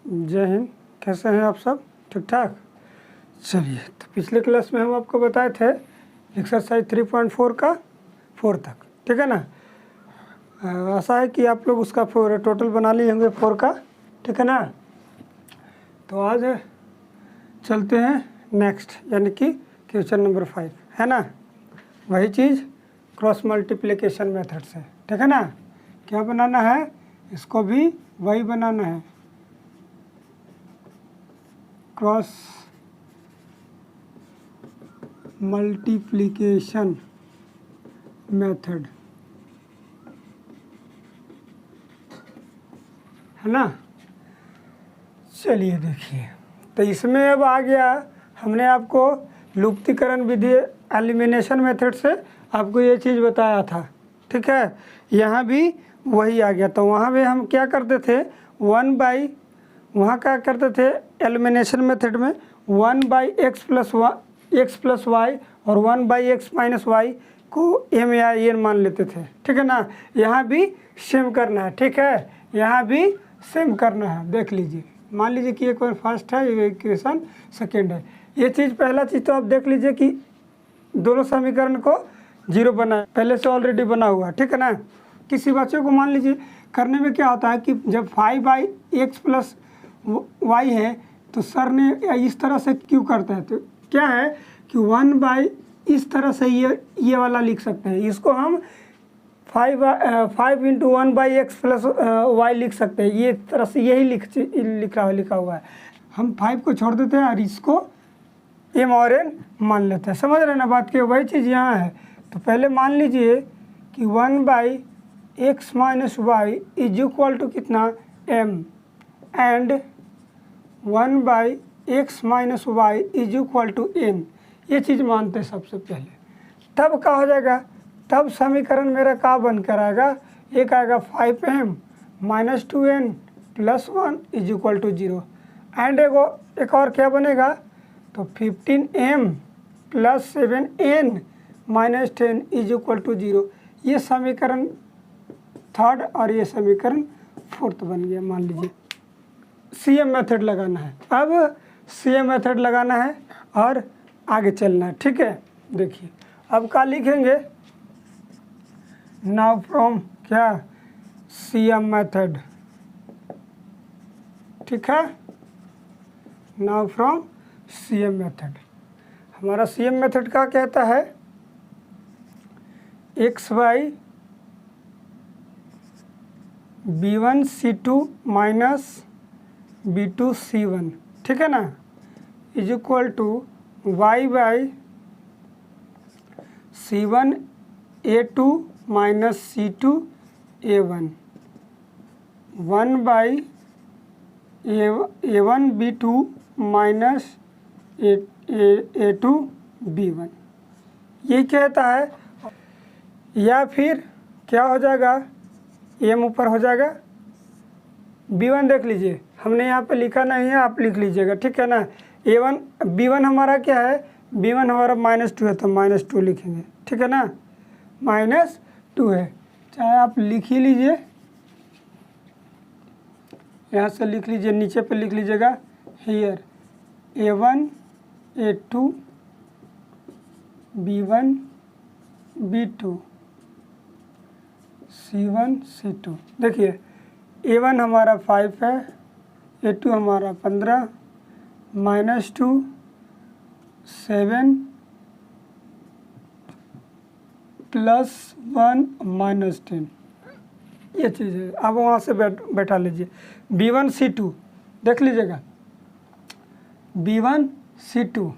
जय हिंद। कैसे हैं आप सब? ठीक ठाक। चलिए, तो पिछले क्लास में हम आपको बताए थे एक्सरसाइज 3.4 का 4 तक, ठीक है ना। आशा है कि आप लोग उसका टोटल बना लिए होंगे 4 का, ठीक है ना। तो आज चलते हैं नेक्स्ट, यानी कि क्वेश्चन नंबर 5, है ना। वही चीज़ क्रॉस मल्टीप्लिकेशन मेथड से, ठीक है ना। क्या बनाना है? इसको भी वही बनाना है, क्रॉस मल्टीप्लिकेशन मेथड, है ना। चलिए देखिए, तो इसमें अब आ गया, हमने आपको लुप्तीकरण विधि एलिमिनेशन मेथड से आपको ये चीज़ बताया था, ठीक है। यहाँ भी वही आ गया। तो वहाँ भी हम क्या करते थे, वहाँ क्या करते थे एलिमिनेशन मेथड में 1/x प्लस वाई और 1/x माइनस वाई को m या n मान लेते थे, ठीक है ना। यहाँ भी सेम करना है, ठीक है। यहाँ भी सेम करना है। देख लीजिए, मान लीजिए कि एक बार फर्स्ट है, ये इक्वेशन सेकेंड है। ये चीज़ पहला चीज़ तो आप देख लीजिए कि दोनों समीकरण को 0 बना, पहले से ऑलरेडी बना हुआ, ठीक है ना। किसी बच्चे को मान लीजिए करने में क्या होता है कि जब 5/x प्लस वाई है तो सर ने इस तरह से क्यों करता है, तो क्या है कि 1/ इस तरह से ये वाला लिख सकते हैं। इसको हम 5 इंटू 1/x प्लस वाई लिख सकते हैं। ये तरह से यही लिखा हुआ है। हम 5 को छोड़ देते हैं और इसको m और n मान लेते हैं। समझ रहे हैं ना बात की? वही चीज़ यहाँ है। तो पहले मान लीजिए कि 1/x minus y is equal to कितना, m, and 1/x minus y is equal to n। ये चीज़ मानते हैं सबसे पहले। तब क्या हो जाएगा, तब समीकरण मेरा क्या बनकर आएगा, एक आएगा 5m minus 2n plus 1 is equal to 0। And एक और क्या बनेगा, तो 15m plus 7n minus 10 is equal to 0। ये समीकरण थर्ड और ये समीकरण फोर्थ बन गया। मान लीजिए CM मेथड लगाना है। अब CM मेथड लगाना है और आगे चलना है, ठीक है। देखिए अब क्या लिखेंगे, नाउ फ्रॉम क्या CM मेथड, ठीक है। नाउ फ्रॉम CM मेथड, हमारा CM मेथड क्या कहता है, xy b1c2 माइनस b2c1, ठीक है ना, is equal to y/c1 a2 minus c2 a1 1/a1 b2 minus a2 b1। ये कहता है। या फिर क्या हो जाएगा, m ऊपर हो जाएगा, b1 देख लीजिए, हमने यहाँ पे लिखा नहीं है, आप लिख लीजिएगा, ठीक है ना। b1 हमारा क्या है, b1 हमारा -2 है, तो -2 लिखेंगे, ठीक है ना। -2 है, चाहे आप लिख ही लीजिए, यहाँ से लिख लीजिए, नीचे पे लिख लीजिएगा here a1 a2 b1 b2 c1 c2। देखिए a1 हमारा 5 है, a2 हमारा 15, -2 7 प्लस 1 -10, ये चीज़ है। अब वहाँ से बैठा लीजिए b1 c2, देख लीजिएगा b1 c2,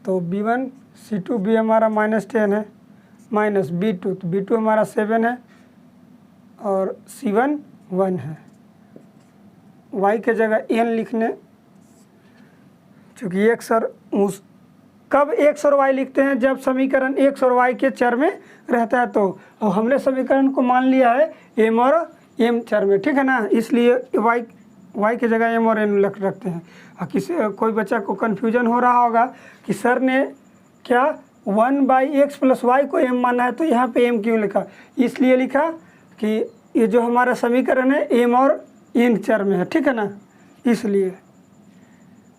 तो b1 c2 भी हमारा -10 है, माइनस b2, तो b2 हमारा 7 है और c1 1 है। y के जगह n लिखने, चूँकि x और कब x और y लिखते हैं, जब समीकरण x और y के चर में रहता है। तो और हमने समीकरण को मान लिया है m और m चर में, ठीक है ना, इसलिए y के जगह m और n रखते हैं। और कोई बच्चा को कन्फ्यूजन हो रहा होगा कि सर ने क्या 1/x प्लस वाई को m माना है, तो यहाँ पे m क्यों लिखा। इसलिए लिखा कि ये जो हमारा समीकरण है m और इन चर में है, ठीक है ना, इसलिए।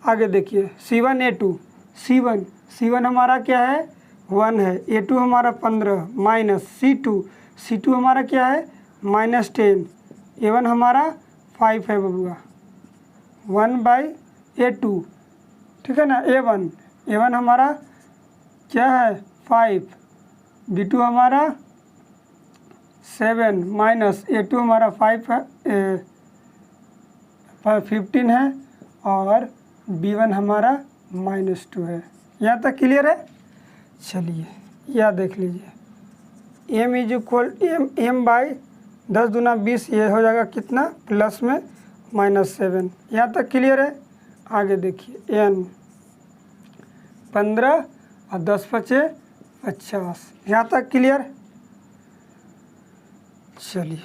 आगे देखिए C1 C1 हमारा क्या है 1 है, A2 हमारा 15 माइनस C2 हमारा क्या है -10, A1 हमारा 5 है बबुआ, 1/A2, ठीक है ना। A1 हमारा क्या है 5, B2 हमारा 7 माइनस A2 हमारा 5 है 15 है, और B1 हमारा -2 है। यहाँ तक क्लियर है। चलिए यह देख लीजिए m इज इक्वल m/10 दूना 20, ये हो जाएगा कितना प्लस में -7। यहाँ तक क्लियर है। आगे देखिए n 15 और 10 बचे 50, यहाँ तक क्लियर। चलिए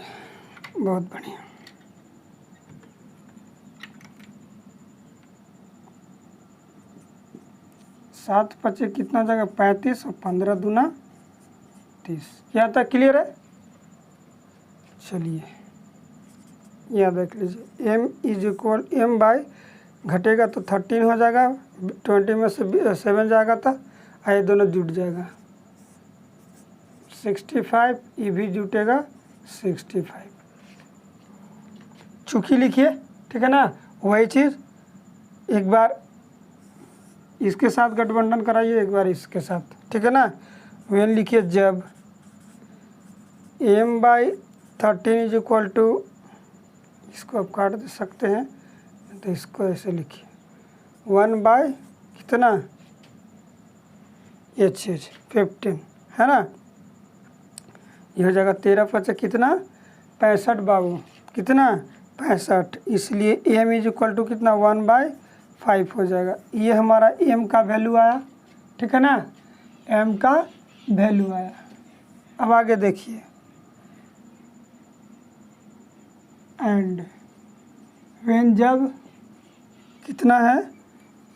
बहुत बढ़िया। 7 बचे कितना जगह 35 और 15 दूना 30, यहाँ तक क्लियर है। चलिए यहाँ देख लीजिए m इज इक्वल m/ घटेगा तो 13 हो जाएगा, 20 में से 7 जाएगा था, ये दोनों जुट जाएगा 65, ये भी जुटेगा 65। चुकी लिखिए, ठीक है ना। वही चीज़ एक बार इसके साथ गठबंधन कराइए, एक बार इसके साथ, ठीक है ना। वेन लिखिए जब m/13 इज इक्वल टू, इसको आप काट दे सकते हैं तो इसको ऐसे लिखिए 1/ कितना h 15 है ना। यह हो जाएगा 13 बचा कितना 65 बाबू, कितना 65, इसलिए m इज इक्वल टू कितना 1/5 हो जाएगा। ये हमारा m का वैल्यू आया, ठीक है ना, m का वैल्यू आया। अब आगे देखिए एंड वेन जब कितना है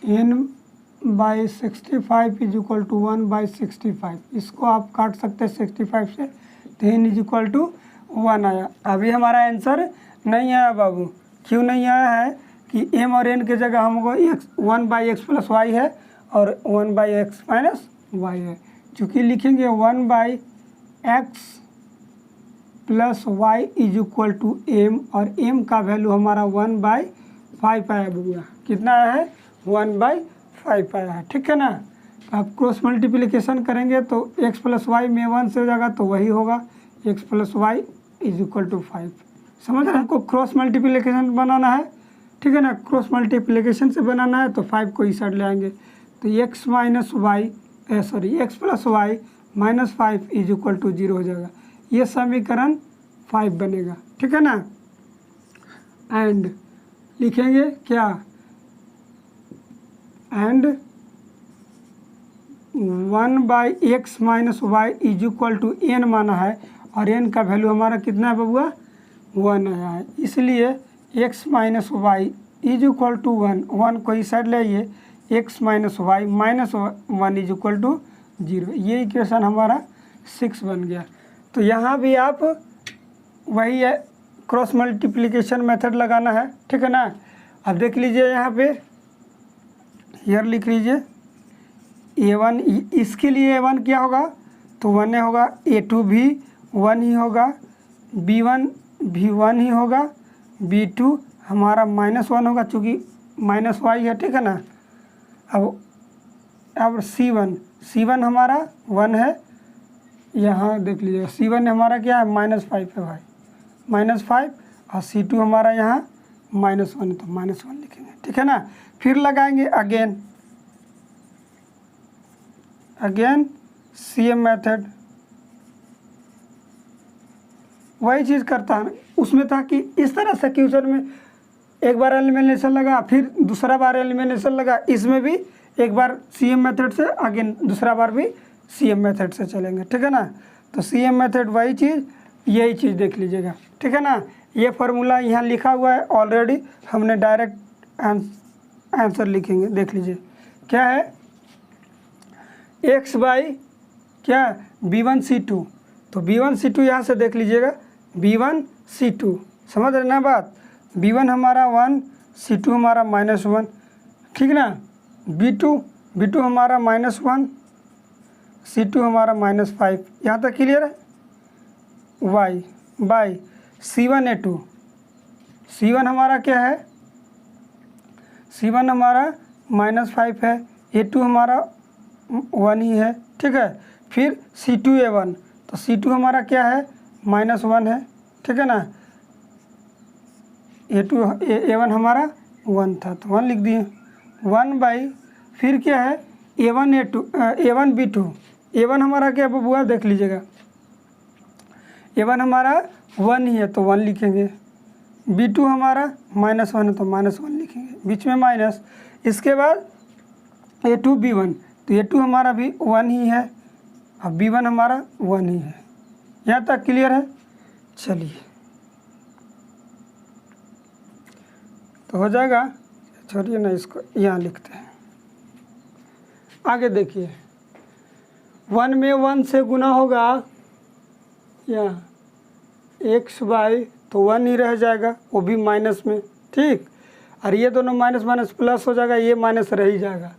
n/65 इज इक्वल टू 1/65, इसको आप काट सकते हैं 65 से, तो n इज इक्वल टू 1 आया। अभी हमारा आंसर नहीं आया बाबू, क्यों नहीं आया है कि m और n के जगह हमको 1/x + y है और 1/x - y है। चूँकि लिखेंगे 1/x + y is equal to m, और m का वैल्यू हमारा 1/5 आया बबुआ, कितना आया है 1/5 आया है, ठीक है ना। आप क्रॉस मल्टीप्लिकेशन करेंगे तो x + y में 1 से हो जाएगा, तो वही होगा x + y is equal to 5। समझ रहे हैं, हमको क्रॉस मल्टीप्लिकेशन बनाना है, ठीक है ना। क्रॉस मल्टीप्लिकेशन से बनाना है तो 5 को इस साइड ले आएंगे, तो x + y -5 is equal to 0 हो जाएगा। ये समीकरण 5 बनेगा, ठीक है ना। एंड लिखेंगे क्या, and 1/x - y is equal to n माना है, और n का वैल्यू हमारा कितना है बबुआ 1 आया है, इसलिए x - y is equal to 1 को इस साइड ले आइए, x - y -1 is equal to 0। ये इक्वेशन हमारा 6 बन गया। तो यहाँ भी आप वही है क्रॉस मल्टीप्लिकेशन मेथड लगाना है, ठीक है ना। अब देख लीजिए यहाँ पे हियर लिख लीजिए A1, इसके लिए A1 क्या होगा तो 1 होगा, A2 भी 1 ही होगा, B1 भी 1 ही होगा, B2 हमारा -1 होगा चूँकि -y है, ठीक है ना। अब C1 हमारा 1 है, यहाँ देख लीजिएगा C1 हमारा क्या है -5 है भाई, -5, और C2 हमारा यहाँ -1 है तो -1 लिखेंगे, ठीक है ना। फिर लगाएंगे अगेन CM मेथड, वही चीज़ करता है। उसमें था कि इस तरह से क्वेश्चन में एक बार एलिमिनेशन लगा, फिर दूसरा बार एलिमिनेशन लगा, इसमें भी एक बार CM मेथड से, अगेन दूसरा बार भी CM मेथड से चलेंगे, ठीक है ना। तो CM मेथड वही चीज़, यही चीज़ देख लीजिएगा, ठीक है ना। ये फार्मूला यहाँ लिखा हुआ है ऑलरेडी, हमने डायरेक्ट आंसर लिखेंगे। देख लीजिए क्या है x बाई क्या B1C2, तो B1C2 यहाँ से देख लीजिएगा B1C2, समझ रहे ना बात। B1 हमारा 1, C2 हमारा -1, ठीक ना। B2 हमारा -1, C2 हमारा -5, यहाँ तक क्लियर है। Y बाई C1A2, C1 हमारा क्या है, C1 हमारा -5 है, A2 हमारा 1 ही है, ठीक है। फिर C2A1, तो C2 हमारा क्या है, -1 है, ठीक है ना। A1 हमारा 1 था तो 1 लिख दिए। 1 बाई फिर क्या है A1B2, A1 हमारा क्या बबुआ देख लीजिएगा, A1 हमारा 1 ही है तो 1 लिखेंगे। B2 हमारा -1 है तो -1 लिखेंगे, बीच में माइनस। इसके बाद A2B1, तो A2 हमारा भी 1 ही है और B1 हमारा 1 ही है। यहाँ तक क्लियर है। चलिए तो हो जाएगा, छोड़िए ना, इसको यहाँ लिखते हैं। आगे देखिए 1 में 1 से गुना होगा, यहाँ x बाई तो 1 ही रह जाएगा, वो भी माइनस में, ठीक। और ये दोनों माइनस माइनस प्लस हो जाएगा, ये माइनस रह ही जाएगा,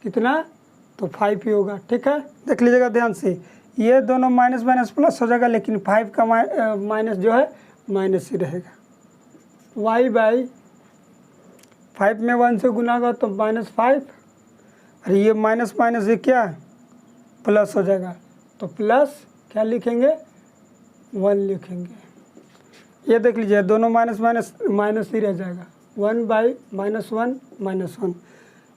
कितना तो 5 ही होगा, ठीक है। देख लीजिएगा ध्यान से, ये दोनों माइनस माइनस प्लस हो जाएगा, लेकिन 5 का माइनस जो है माइनस ही रहेगा। y बाई 5 में 1 से गुना होगा तो -5, और ये माइनस माइनस ये क्या प्लस हो जाएगा, तो प्लस क्या लिखेंगे 1 लिखेंगे। ये देख लीजिए दोनों माइनस माइनस माइनस ही रह जाएगा। 1 बाई -1 -1,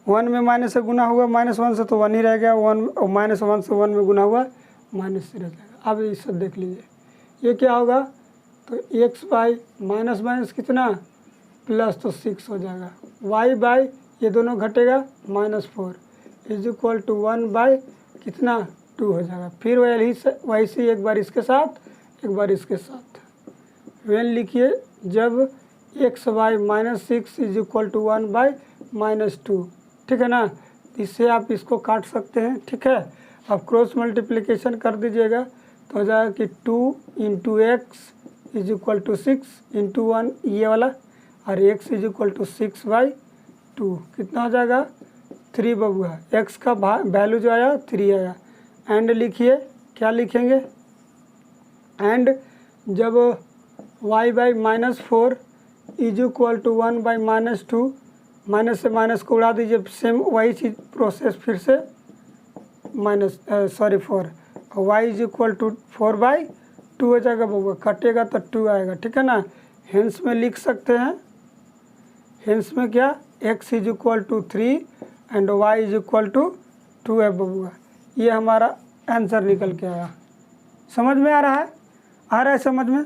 1 में माइनस से गुना हुआ -1 से तो 1 ही रह गया, 1 और -1 से 1 में गुना हुआ माइनस ही रह जाएगा। अब ये सब देख लीजिए, ये क्या होगा, तो x बाई माइनस माइनस कितना प्लस तो 6 हो जाएगा। y बाई ये दोनों घटेगा -4 इज इक्वल टू 1 बाई कितना 2 हो जाएगा। फिर वही से एक बार इसके साथ एक बार इसके साथ वेन लिखिए, जब x by -6 is equal to 1 by -2, ठीक है ना। इससे आप इसको काट सकते हैं, ठीक है। अब क्रॉस मल्टीप्लिकेशन कर दीजिएगा तो हो जाएगा कि 2 into x is equal to 6 into 1 ये वाला, और x इज इक्वल टू 6/2 कितना हो जाएगा 3 बबुआ। x का वैल्यू जो आया 3 आया। एंड लिखिए, क्या लिखेंगे, एंड जब y by -4 is equal to 1 by -2, minus से माइनस को उड़ा दीजिए, सेम वही चीज़ प्रोसेस फिर से -4 और y इज इक्वल टू 4/2 हो जाएगा बबुआ, कटेगा तो 2 आएगा, ठीक है ना। हेंस में लिख सकते हैं, हेंस में क्या x is equal to 3 and y is equal to 2 है बबुआ। ये हमारा आंसर निकल के आया। समझ में आ रहा है, आ रहा है समझ में,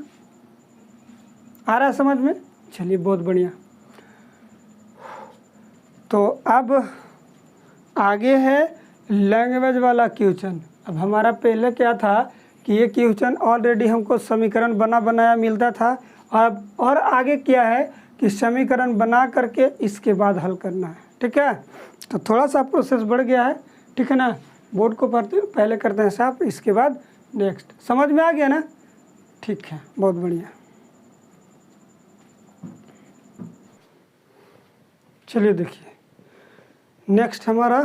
आ रहा है समझ में। चलिए बहुत बढ़िया। तो अब आगे है लैंग्वेज वाला क्वेश्चन। अब हमारा पहले क्या था कि ये क्वेश्चन ऑलरेडी हमको समीकरण बनाया मिलता था। अब और आगे क्या है कि समीकरण बना करके इसके बाद हल करना है, ठीक है। तो थोड़ा सा प्रोसेस बढ़ गया है, ठीक है ना। बोर्ड को पहले करते हैं साफ, इसके बाद नेक्स्ट। समझ में आ गया ना, ठीक है, बहुत बढ़िया। चलिए देखिए नेक्स्ट हमारा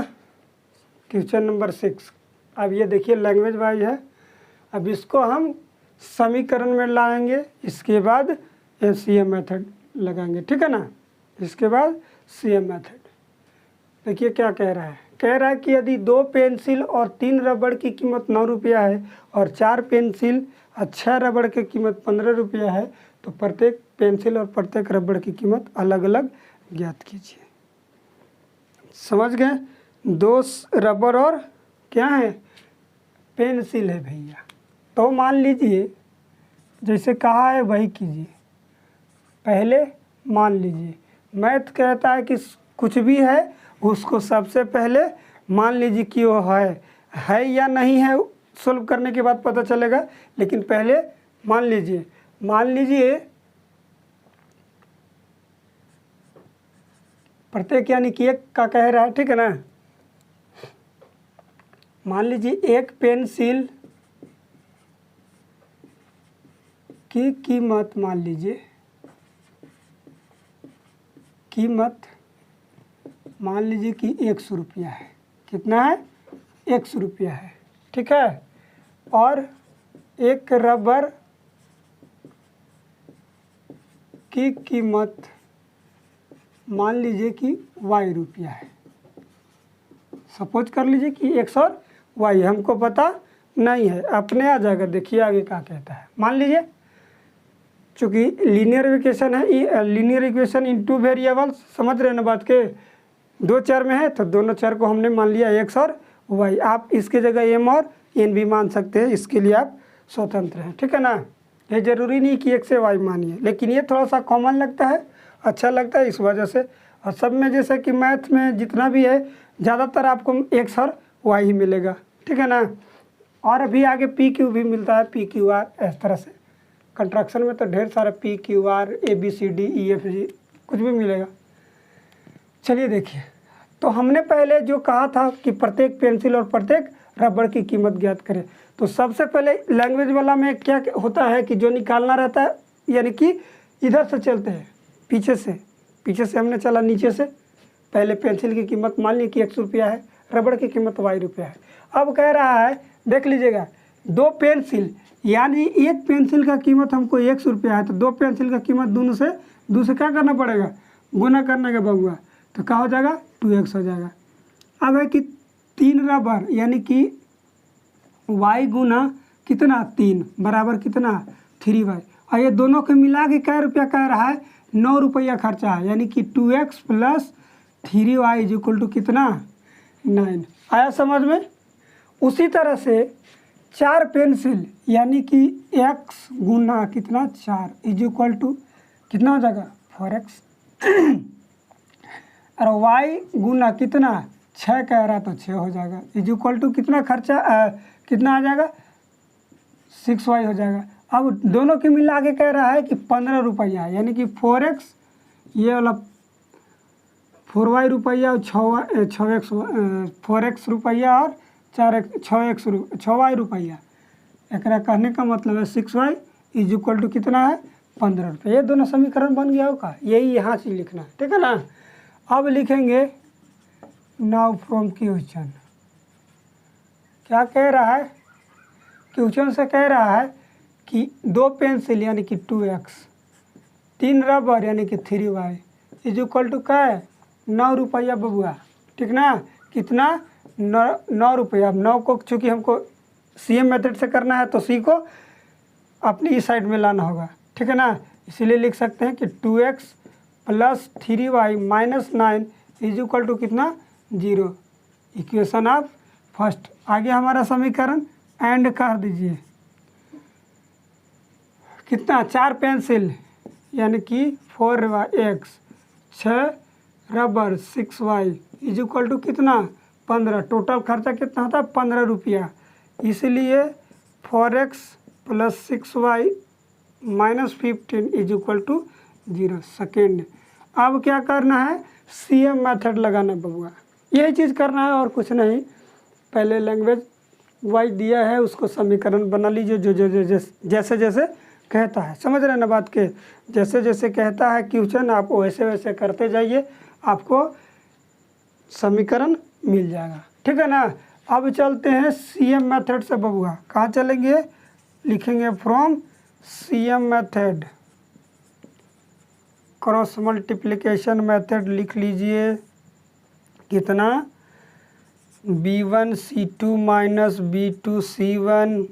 क्वेश्चन नंबर 6। अब ये देखिए लैंग्वेज वाइज है। अब इसको हम समीकरण में लाएंगे, इसके बाद CM मेथड लगाएंगे, ठीक है ना। इसके बाद CM मेथड। देखिए क्या कह रहा है, कह रहा है कि यदि 2 पेंसिल और 3 रबड़ की कीमत 9 रुपया है और 4 पेंसिल और 6 रबड़ की कीमत 15 रुपया है, तो प्रत्येक पेंसिल और प्रत्येक रबड़ की कीमत अलग अलग ज्ञात कीजिए। समझ गए, 2 रबड़ और क्या है पेंसिल है भैया। तो मान लीजिए जैसे कहा है वही कीजिए। पहले मान लीजिए मैथ कहता है कि कुछ भी है उसको सबसे पहले मान लीजिए कि वो है या नहीं है, सोल्व करने के बाद पता चलेगा। लेकिन पहले मान लीजिए प्रत्येक यानी कि एक का कह रहा है, ठीक है ना। मान लीजिए एक पेंसिल की कीमत मान लीजिए कीमत मान लीजिए कि 100 रुपया है। कितना है? 100 रुपया है, ठीक है। और एक रबर की कीमत मान लीजिए कि y रुपया है। सपोज कर लीजिए कि 100 y, हमको पता नहीं है, अपने आ जाएगा। देखिए आगे क्या कहता है। मान लीजिए चूँकि लीनियर इक्वेशन है, linear equation in two variables, समझ रहे हैं ना बात के, दो चर में है तो दोनों चर को हमने मान लिया x और y। आप इसके जगह m और n भी मान सकते हैं, इसके लिए आप स्वतंत्र हैं, ठीक है ना। ये ज़रूरी नहीं कि x से y मानिए, लेकिन ये थोड़ा सा कॉमन लगता है, अच्छा लगता है इस वजह से। और सब में जैसे कि मैथ में जितना भी है ज़्यादातर आपको x और y ही मिलेगा, ठीक है ना। और अभी आगे पी क्यू भी मिलता है, पी क्यू आर, इस तरह से। कंट्रैक्शन में तो ढेर सारा P Q R, A B C D E F G कुछ भी मिलेगा। चलिए देखिए, तो हमने पहले जो कहा था कि प्रत्येक पेंसिल और प्रत्येक रबड़ की कीमत ज्ञात करें। तो सबसे पहले लैंग्वेज वाला में क्या होता है कि जो निकालना रहता है, यानी कि इधर से चलते हैं, पीछे से हमने चला नीचे से। पहले पेंसिल की कीमत मान ली कि 100 रुपया है, रबड़ की कीमत y रुपया है। अब कह रहा है, देख लीजिएगा, दो पेंसिल, यानी एक पेंसिल का कीमत हमको 100 रुपया है, तो दो पेंसिल का कीमत दोनों से क्या करना पड़ेगा? गुना करने का बबुआ, तो क्या हो जाएगा? 2x हो जाएगा। अब है कि 3 रबर, यानी कि y गुना कितना 3 बराबर कितना 3y, और ये दोनों के मिला के क्या रुपया कह रहा है? 9 रुपया खर्चा है, यानी कि 2x plus 3y is equal to कितना? 9। आया समझ में? उसी तरह से 4 पेंसिल, यानी कि x गुना कितना 4 इज इक्वल टू कितना हो जाएगा? 4x। और y गुना कितना 6 कह रहा तो 6 हो जाएगा, इज इक्वल टू कितना खर्चा कितना आ जाएगा? 6y हो जाएगा। अब दोनों के मिला के कह रहा है कि 15 रुपया, यानी कि 4x, ये वाला 4y रुपया और 4x रुपया और 6y रुपया। एक कहने का मतलब है 6y इज इक्वल टू कितना है? 15 रुपये। ये दोनों समीकरण बन गया होगा, यही यहाँ से लिखना है, ठीक है ना। अब लिखेंगे नाउ फ्रॉम क्वेश्चन। क्या कह रहा है? क्वेश्चन से कह रहा है कि 2 पेंसिल यानी कि 2x, 3 रबर यानी कि 3y इज इक्वल टू क्या है? 9 रुपया बबुआ, ठीक ना। कितना? 9 रुपया। अब 9 को चूँकि हमको CM मेथड से करना है तो C को अपनी इस साइड में लाना होगा, ठीक है ना। इसीलिए लिख सकते हैं कि 2x plus 3y minus 9 is equal to कितना? 0। Equation of first. आगे हमारा समीकरण एंड कर दीजिए। कितना? 4 पेंसिल यानी कि 4x, 6 rubber 6y is equal to कितना? 15। टोटल खर्चा कितना होता है? 15 रुपया। इसलिए 4x plus 6y minus 15 is equal to 0 second. अब क्या करना है? CM मेथड लगाना बबुआ, यही चीज़ करना है और कुछ नहीं। पहले लैंग्वेज वाइज दिया है, उसको समीकरण बना लीजिए जो जैसे जैसे कहता है। समझ रहे हैं ना बात के? जैसे जैसे कहता है क्वेश्चन, आप वैसे वैसे करते जाइए, आपको समीकरण मिल जाएगा, ठीक है ना। अब चलते हैं CM मेथड से बबुआ। कहाँ चलेंगे? लिखेंगे from CM method, cross multiplication method लिख लीजिए। कितना? B1 C2 minus B2 C1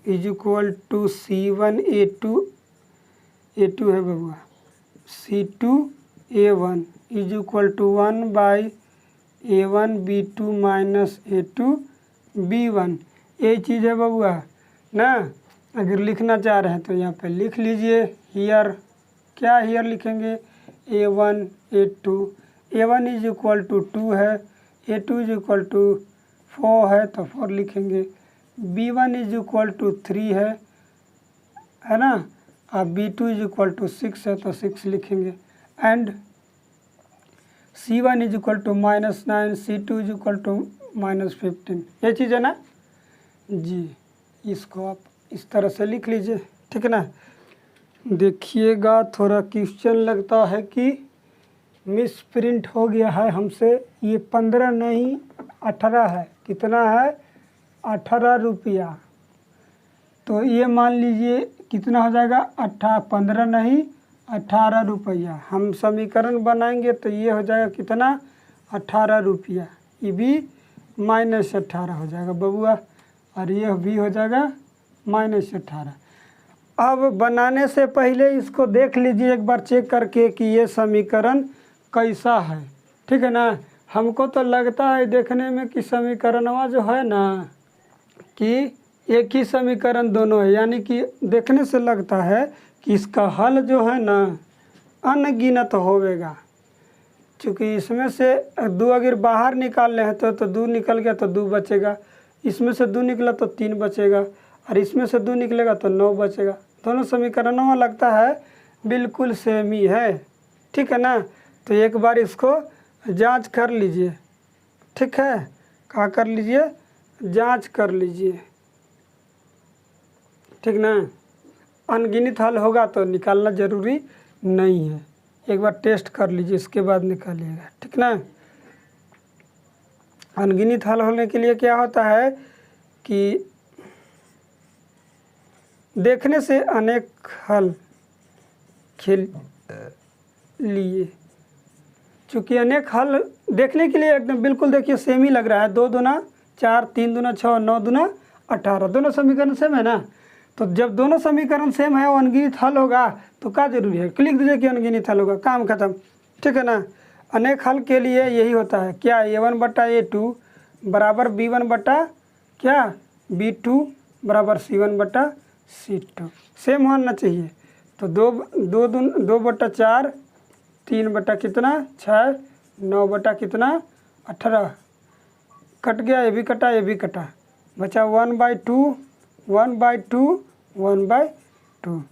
is equal to C1 A2 है बबुआ, C2 A1 is equal to 1 by A1 B2 minus A2 B1। यही चीज़ है बबुआ ना। अगर लिखना चाह रहे हैं तो यहाँ पे लिख लीजिए। हियर क्या हियर लिखेंगे? A1 A2, A1 is equal to 2 है, A2 इज इक्वल टू 4 है तो 4 लिखेंगे। B1 इज इक्वल टू 3 है ना, और B2 इज इक्वल टू 6 है तो 6 लिखेंगे। And C1 is equal to minus 9, C2 is equal to minus 15। ये चीज़ है ना जी। इसको आप इस तरह से लिख लीजिए, ठीक है ना। देखिएगा थोड़ा क्वेश्चन लगता है कि मिस प्रिंट हो गया है हमसे, ये 15 नहीं 18 है। कितना है? 18 रुपया। तो ये मान लीजिए कितना हो जाएगा? 15 नहीं 18 रुपया। हम समीकरण बनाएंगे तो ये हो जाएगा कितना? 18 रुपया। ये भी -18 हो जाएगा बबुआ, और ये भी हो जाएगा -18। अब बनाने से पहले इसको देख लीजिए एक बार चेक करके कि ये समीकरण कैसा है, ठीक है ना। हमको तो लगता है देखने में कि समीकरणवा जो है ना कि एक ही समीकरण दोनों है, यानी कि देखने से लगता है कि इसका हल जो है ना अनगिनत होवेगा। क्योंकि इसमें से 2 अगर बाहर निकालने हैं तो 2 निकल गया तो 2 बचेगा, इसमें से 2 निकला तो 3 बचेगा, और इसमें से 2 निकलेगा तो 9 बचेगा। दोनों समीकरणों में लगता है बिल्कुल सेम ही है, ठीक है ना। तो एक बार इसको जांच कर लीजिए, ठीक है। क्या कर लीजिए? जांच कर लीजिए, ठीक ना। अनगिनत हल होगा तो निकालना ज़रूरी नहीं है, एक बार टेस्ट कर लीजिए इसके बाद निकालिएगा, ठीक ना। अनगिनत हल होने के लिए क्या होता है कि देखने से अनेक हल खेल लिए। चूँकि अनेक हल देखने के लिए एकदम बिल्कुल देखिए सेम ही लग रहा है। 2 दूना 4, 3 दूना 6, 9 दूना 18, दोनों समीकरण सेम है ना। तो जब दोनों समीकरण सेम है वो अनगिनत हल होगा तो क्या जरूरी है? क्लिक दीजिए कि अनगिनत हल होगा, काम खत्म, ठीक है ना। अनेक हल के लिए यही होता है क्या? A1/A2 बराबर B1 बटा क्या B2 बराबर C1 बटा C2 सेम होना चाहिए। तो 2 बटा 4, 3 बटा कितना 6, 9 बटा कितना 18, कट गया, ये भी कटा ये भी कटा, बचा 1/2 1/2 1/2।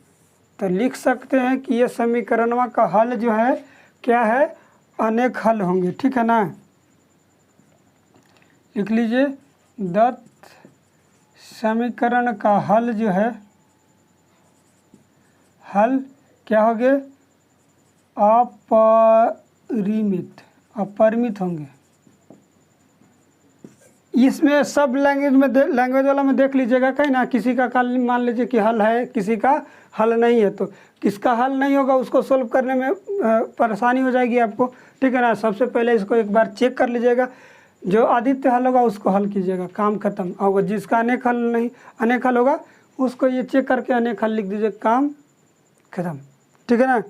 तो लिख सकते हैं कि ये समीकरणवा का हल जो है क्या है? अनेक हल होंगे, ठीक है ना। लिख लीजिए दत्त समीकरण का हल जो है, हल क्या हो गए? अपरिमित होंगे। इसमें सब लैंग्वेज वाला में देख लीजिएगा कहीं ना किसी का काल मान लीजिए कि हल है, किसी का हल नहीं है। तो किसका हल नहीं होगा उसको सोल्व करने में परेशानी हो जाएगी आपको, ठीक है ना। सबसे पहले इसको एक बार चेक कर लीजिएगा, जो आदित्य हल होगा उसको हल कीजिएगा, काम खत्म। और जिसका अनेक हल होगा उसको ये चेक करके अनेक हल लिख दीजिए, काम खत्म, ठीक है ना।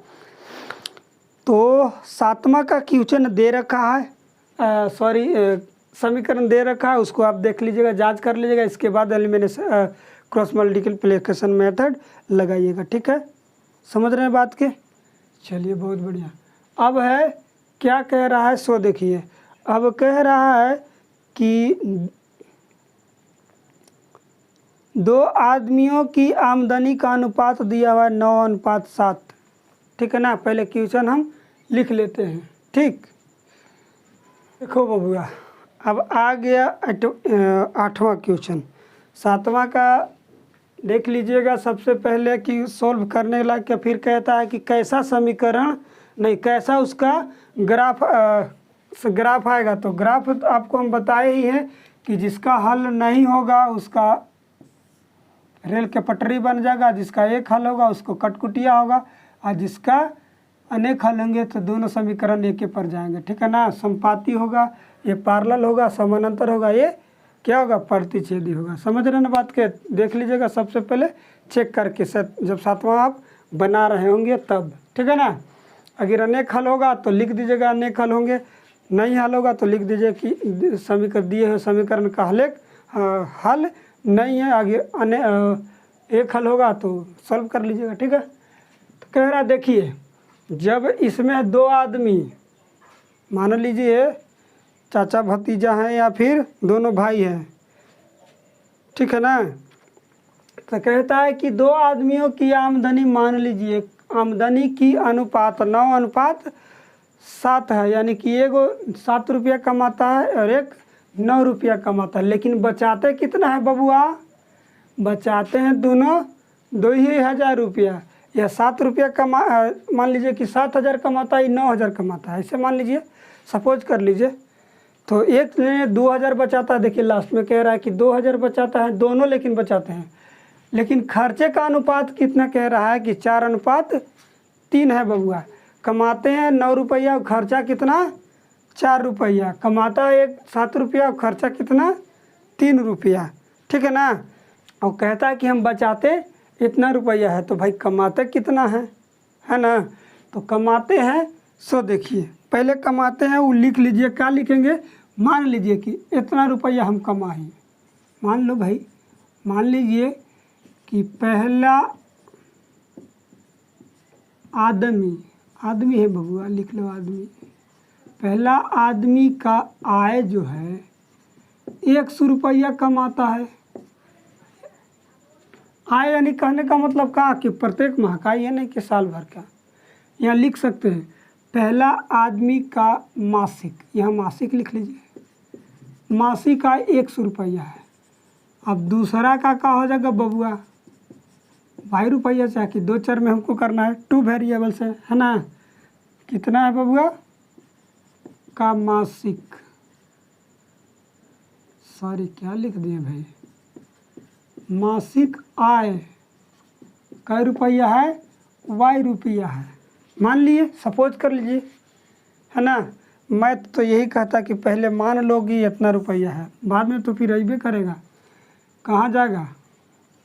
तो 7वां का क्वेश्चन दे रखा है, समीकरण दे रखा है, उसको आप देख लीजिएगा, जांच कर लीजिएगा। इसके बाद एलिमिनेशन क्रॉस मल्टीप्लिकेशन मेथड लगाइएगा, ठीक है। समझ रहे हैं बात के? चलिए बहुत बढ़िया। अब है क्या कह रहा है सो देखिए। अब कह रहा है कि 2 आदमियों की आमदनी का अनुपात दिया हुआ है 9:7, ठीक है ना। पहले क्वेश्चन हम लिख लेते हैं, ठीक। देखो बबुआ, अब आ गया 8वां क्वेश्चन। 7वां का देख लीजिएगा सबसे पहले कि सॉल्व करने लायक क्या। फिर कहता है कि कैसा समीकरण नहीं, कैसा उसका ग्राफ आएगा। तो ग्राफ तो आपको हम बताए ही हैं कि जिसका हल नहीं होगा उसका रेल के पटरी बन जाएगा, जिसका एक हल होगा उसको कटकुटिया होगा, और जिसका अनेक हल होंगे तो दोनों समीकरण एक पर जाएंगे, ठीक है ना। संपाती होगा, ये पैरेलल होगा, समानांतर होगा, ये क्या होगा? प्रतिच्छेदी होगा। समझ रहे ना बात के? देख लीजिएगा सबसे पहले चेक करके जब 7वां आप बना रहे होंगे तब, ठीक है ना। अगर अनेक हल होगा तो लिख दीजिएगा अनेक हल होंगे, नहीं हल होगा तो लिख दीजिए कि समीकरण दिए हुए समीकरण का हल नहीं है। आगे एक हल होगा तो सॉल्व कर लीजिएगा, ठीक है। तो कह रहा देखिए, जब इसमें 2 आदमी मान लीजिए चाचा भतीजा हैं या फिर दोनों भाई हैं, ठीक है ना। तो कहता है कि 2 आदमियों की आमदनी मान लीजिए आमदनी की अनुपात 9:7 है, यानी कि एगो 7 रुपया कमाता है और एक 9 रुपया कमाता है। लेकिन बचाते कितना है बबुआ? बचाते हैं दोनों 2,000 रुपया। या 7 रुपया मान लीजिए कि 7,000 कमाता है, 9,000 कमाता है, ऐसे मान लीजिए, सपोज कर लीजिए। तो एक ने 2,000 बचाता है, देखिए लास्ट में कह रहा है कि 2,000 बचाता है, दोनों लेकिन बचाते हैं, लेकिन खर्चे का अनुपात कितना कह रहा है कि 4:3 है बबुआ। कमाते हैं 9 रुपया और खर्चा कितना 4 रुपया, कमाता है 7 रुपया और खर्चा कितना 3 रुपया, ठीक है ना। और कहता है कि हम बचाते इतना रुपया है, तो भाई कमाते कितना है ना। तो कमाते हैं 100, देखिए पहले कमाते हैं वो लिख लीजिए, क्या लिखेंगे, मान लीजिए कि इतना रुपया हम कमाए। मान लो भाई, मान लीजिए कि पहला आदमी है बबुआ, लिख लो आदमी। पहला आदमी का आय जो है 100 रुपया कमाता है। आय यानी कहने का मतलब कहा कि प्रत्येक माह का, ये नहीं कि साल भर का। यहाँ लिख सकते हैं पहला आदमी का मासिक, यहाँ मासिक लिख लीजिए, मासिक आय 100 रुपया है। अब दूसरा का क्या हो जाएगा बबुआ, भाई रुपया चाहे कि 2 चर में हमको करना है, 2 वेरिएबल से, है ना। कितना है बबुआ का मासिक, सॉरी क्या लिख दिए भाई, मासिक आय कै रुपया है, वाई रुपया है। मान लिए, सपोज कर लीजिए, है ना। मैं तो यही कहता कि पहले मान लो कि इतना रुपया है, बाद में तो फिर अइबे करेगा, कहाँ जाएगा,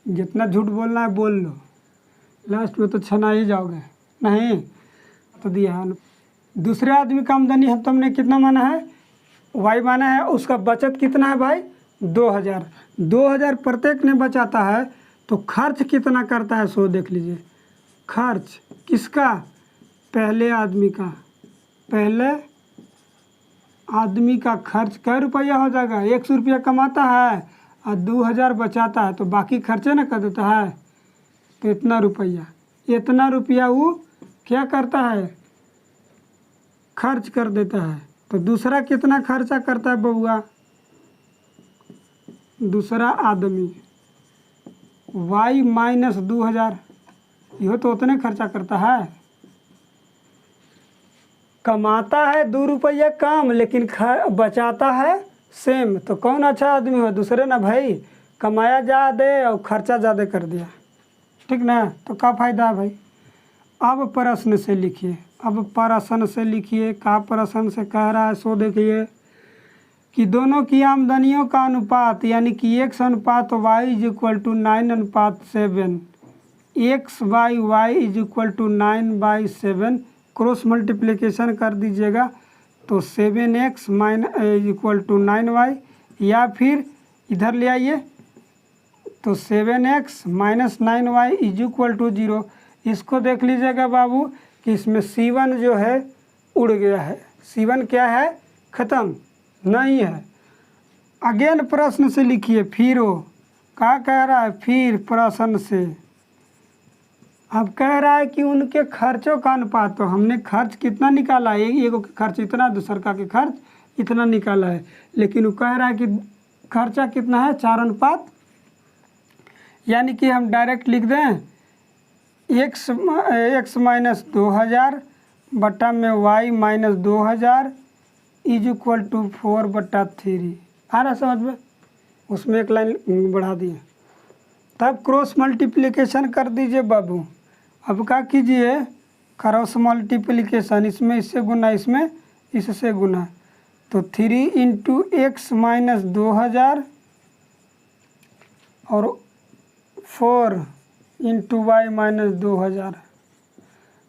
जितना झूठ बोलना है बोल लो, लास्ट में तो छना ही जाओगे। नहीं तो दिया है। दूसरे आदमी का आमदनी हम तुमने कितना माना है, वाई माना है, उसका बचत कितना है भाई 2,000। 2,000 प्रत्येक ने बचाता है, तो खर्च कितना करता है 100, देख लीजिए। खर्च किसका, पहले आदमी का, पहले आदमी का खर्च कै रुपया हो जाएगा, 100 रुपया कमाता है और 2,000 बचाता है, तो बाकी खर्चे ना कर देता है, तो इतना रुपया वो क्या करता है, खर्च कर देता है। तो दूसरा कितना खर्चा करता है बबुआ, दूसरा आदमी y माइनस 2,000, यह तो उतने खर्चा करता है। कमाता है 2 रुपया कम, लेकिन बचाता है सेम, तो कौन अच्छा आदमी हो, दूसरे ना भाई। कमाया ज़्यादा और खर्चा ज़्यादा कर दिया, ठीक ना, तो क्या फ़ायदा है भाई। अब प्रश्न से लिखिए, अब प्रश्न से लिखिए, का प्रश्न से कह रहा है सो देखिए कि दोनों की आमदनियों का अनुपात, यानी कि x अनुपात y is equal to 9:7, x/y is equal to 9/7, cross multiplication कर दीजिएगा तो 7x is equal to 9y, या फिर इधर ले आइए तो 7x minus 9y is equal to 0। इसको देख लीजिएगा बाबू कि इसमें C1 जो है उड़ गया है, C1 क्या है, ख़त्म नहीं है। अगेन प्रश्न से लिखिए, फिर वो क्या कह रहा है, फिर प्रश्न से अब कह रहा है कि उनके खर्चों का अनुपात, तो हमने खर्च कितना निकाला है, एक का खर्च इतना, दूसर का के खर्च इतना निकाला है, लेकिन वो कह रहा है कि खर्चा कितना है 4:, यानी कि हम डायरेक्ट लिख दें x माइनस 2,000 बटा में y minus 2,000 is equal to 4/3। आ रहा समझ में, उसमें एक लाइन बढ़ा दिए, तब क्रॉस मल्टीप्लिकेशन कर दीजिए बाबू। अब क्या कीजिए, क्रॉस मल्टीप्लिकेशन, इसमें इससे गुना, इसमें इससे गुना, तो 3 × x माइनस 2,000 और 4 × y माइनस 2,000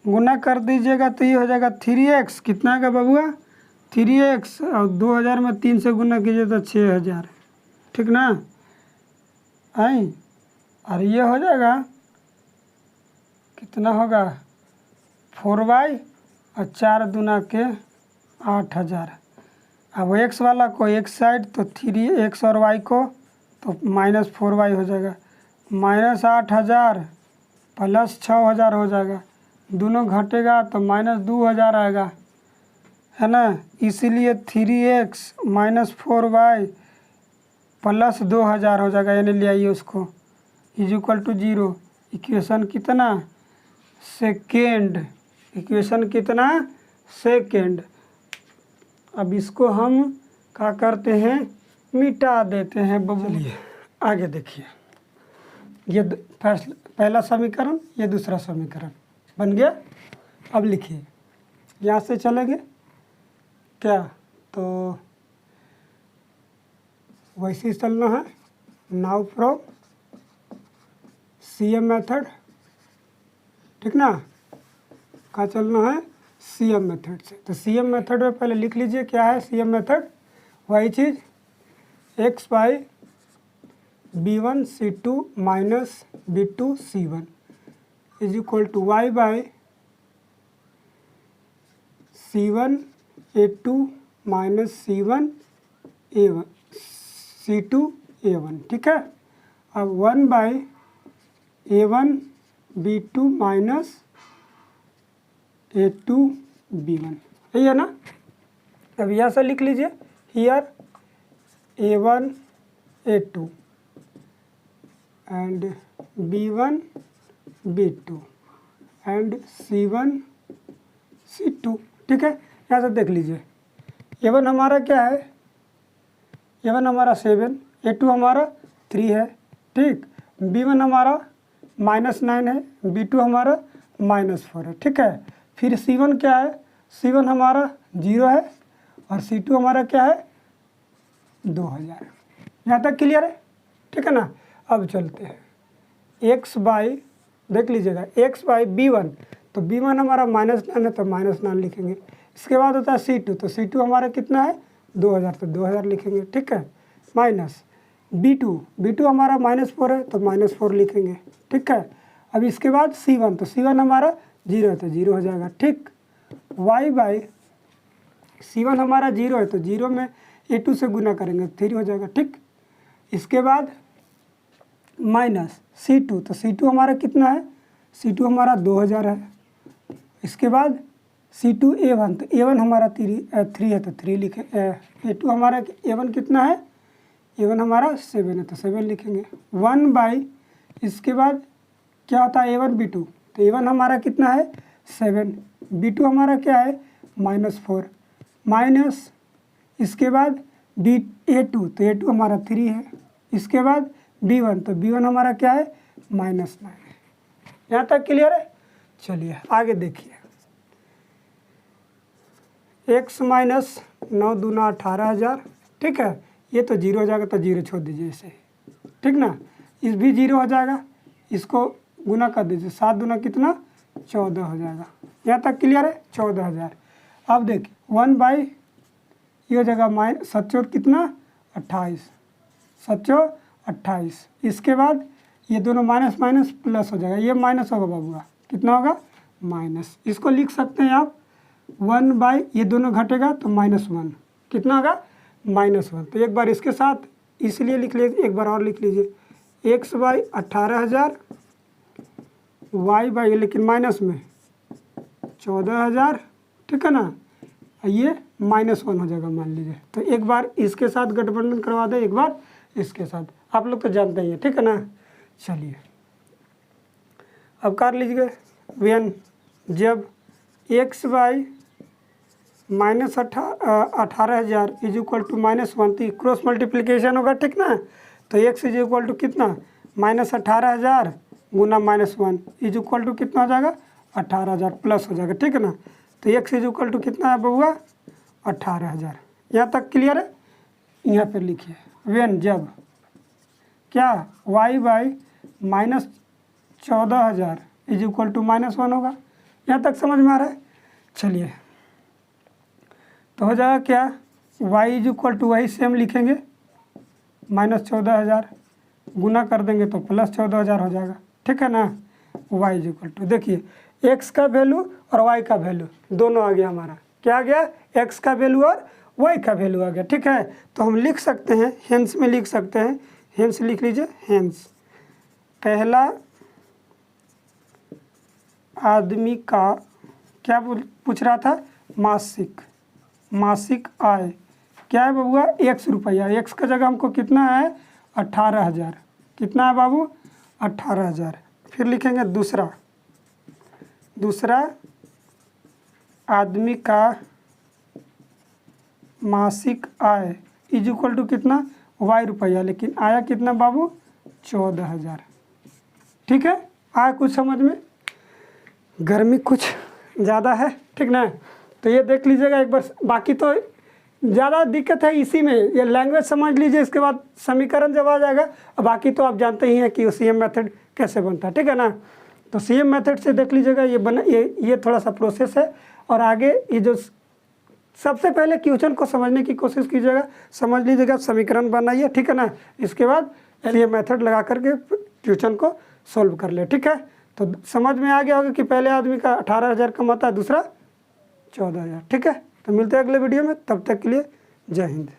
गुना कर दीजिएगा तो ये हो जाएगा 3x, कितना का बबुआ 3x, और 2,000 में 3 से गुना कीजिए तो 6,000, ठीक ना। आई और ये हो जाएगा कितना होगा 4y और 4 दूना के 8,000। अब x वाला को एक साइड, तो 3x और y को तो माइनस 4y हो जाएगा, माइनस 8,000 प्लस 6,000 हो जाएगा, दोनों घटेगा तो माइनस 2,000 आएगा, है ना। इसीलिए 3x माइनस 4y प्लस 2,000 हो जाएगा, यानी ले आइए उसको इज इक्वल टू 0। इक्वेशन कितना सेकेंड, इक्वेशन कितना, सेकेंड। अब इसको हम क्या करते हैं, मिटा देते हैं बबू। चलिए आगे देखिए, ये पहला समीकरण, ये दूसरा समीकरण बन गया। अब लिखिए, यहाँ से चलेंगे क्या, तो वैसे ही चलना है। नाउ फ्रॉम CM मेथड, ठीक ना, कहाँ चलना है, CM मेथड से। तो CM मेथड में पहले लिख लीजिए क्या है CM मेथड, वही चीज़ x by B1 C2 minus B2 C1 is equal to y by C1 A2 minus C1 A1 C2 A1, ठीक है। अब 1 by A1 B2 minus A2 B1, यही है ना। अब यहाँ से लिख लीजिए, here A1 A2 and B1 B2 and C1 C2, ठीक है। यहाँ से देख लीजिए, A1 हमारा क्या है, A1 हमारा 7, A2 हमारा 3 है, ठीक। B1 हमारा -9 है, B2 हमारा -4 है, ठीक है। फिर C1 क्या है, C1 हमारा 0 है और C2 हमारा क्या है 2000। यहाँ तक क्लियर है, ठीक है ना। अब चलते हैं x बाई, देख लीजिएगा x बाई B1, तो B1 हमारा -9 है तो -9 लिखेंगे। इसके बाद होता है C2, तो C2 हमारा कितना है 2000, तो 2000 लिखेंगे, ठीक है। माइनस B2 हमारा -4 है तो -4 लिखेंगे, ठीक है। अब इसके बाद C1, तो C1 हमारा 0 है तो 0 हो जाएगा, ठीक। y बाई C1 हमारा 0 है तो 0 में A2 से गुना करेंगे 3 हो जाएगा, ठीक। इसके बाद माइनस C2, तो C2 हमारा कितना है, C2 हमारा 2000 है। इसके बाद C2 A1, तो A1 हमारा 3 है तो 3 लिखे। A2 हमारा A1 कितना है, A1 हमारा 7 है तो 7 लिखेंगे। 1 बाई, इसके बाद क्या होता है A1 B2, तो A1 हमारा कितना है 7, B2 हमारा क्या है -4, माइनस इसके बाद A2, तो A2 हमारा 3 है। इसके बाद B1, तो B1 हमारा क्या है -9 है। यहाँ तक क्लियर है। चलिए आगे देखिए, x माइनस 9 दूना 18,000, ठीक है। ये तो 0 हो जाएगा तो 0 छोड़ दीजिए इसे, ठीक ना। इस भी 0 हो जाएगा, इसको गुना कर दीजिए, 7 दूना कितना 14 हो जाएगा। यहाँ तक क्लियर है, 14,000। अब देखिए 1 बाई, ये हो जाएगा -7 कितना 28, 7 28। इसके बाद ये दोनों माइनस माइनस प्लस हो जाएगा, ये माइनस होगा बाबूआ, कितना होगा माइनस। इसको लिख सकते हैं आप 1 बाई, ये दोनों घटेगा तो -1, कितना होगा -1। तो एक बार इसके साथ इसलिए लिख लीजिए, एक बार और लिख लीजिए, x बाई 18,000, y बाई, लेकिन माइनस में 14,000, ठीक है ना। ये -1 हो जाएगा मान लीजिए। तो एक बार इसके साथ गठबंधन करवा दें, एक बार इसके साथ, आप लोग तो जानते ही हैं, ठीक है ना। चलिए अब कर लीजिए, वेन जब x by -18,000 is equal to -1, तो क्रॉस मल्टीप्लिकेशन होगा, ठीक ना। तो x इज इक्वल टू कितना -18,000 गुना -1 इज इक्वल टू कितना हो जाएगा 18,000 प्लस हो जाएगा, ठीक है ना। तो x इज इक्वल टू कितना है बबुआ 18,000। यहाँ तक क्लियर है। यहाँ पे लिखिए, वेन जब क्या y by -14,000 is equal to -1 होगा। यहाँ तक समझ में आ रहा है। चलिए तो हो जाएगा क्या, y इज इक्वल टू वही सेम लिखेंगे, -14,000 गुना कर देंगे तो +14,000 हो जाएगा, ठीक है ना। y इज इक्वल टू, देखिए x का वैल्यू और y का वैल्यू दोनों आ गया हमारा, क्या आ गया x का वैल्यू और y का वैल्यू आ गया, ठीक है। तो हम लिख सकते हैं, हेंस में लिख सकते हैं, हेंस लिख लीजिए, हेंस पहला आदमी का क्या पूछ रहा था, मासिक आय क्या है बबुआ 1 रुपया। x का जगह हमको कितना है 18,000, कितना है बाबू 18,000। फिर लिखेंगे दूसरा, दूसरा आदमी का मासिक आय इज इक्वल टू कितना, वाई रुपया, लेकिन आया कितना बाबू, 14,000। ठीक है, आया कुछ समझ में? गर्मी कुछ ज़्यादा है, ठीक ना? तो ये देख लीजिएगा एक बार, बाकी तो ज़्यादा दिक्कत है इसी में, ये लैंग्वेज समझ लीजिए, इसके बाद समीकरण जब आ जाएगा, और बाकी तो आप जानते ही हैं कि CM मेथड कैसे बनता है, ठीक है ना? तो CM मेथड से देख लीजिएगा ये थोड़ा सा प्रोसेस है। और आगे ये जो सबसे पहले क्वेश्चन को समझने की कोशिश कीजिएगा, समझ लीजिएगा, समीकरण बनाइए, ठीक है ना? इसके बाद CM मेथड लगा करके क्वेश्चन को सॉल्व कर ले, ठीक है? तो समझ में आ गया होगा कि पहले आदमी का 18,000 कमाता है, दूसरा 14,000, ठीक है? तो मिलते हैं अगले वीडियो में, तब तक के लिए जय हिंद।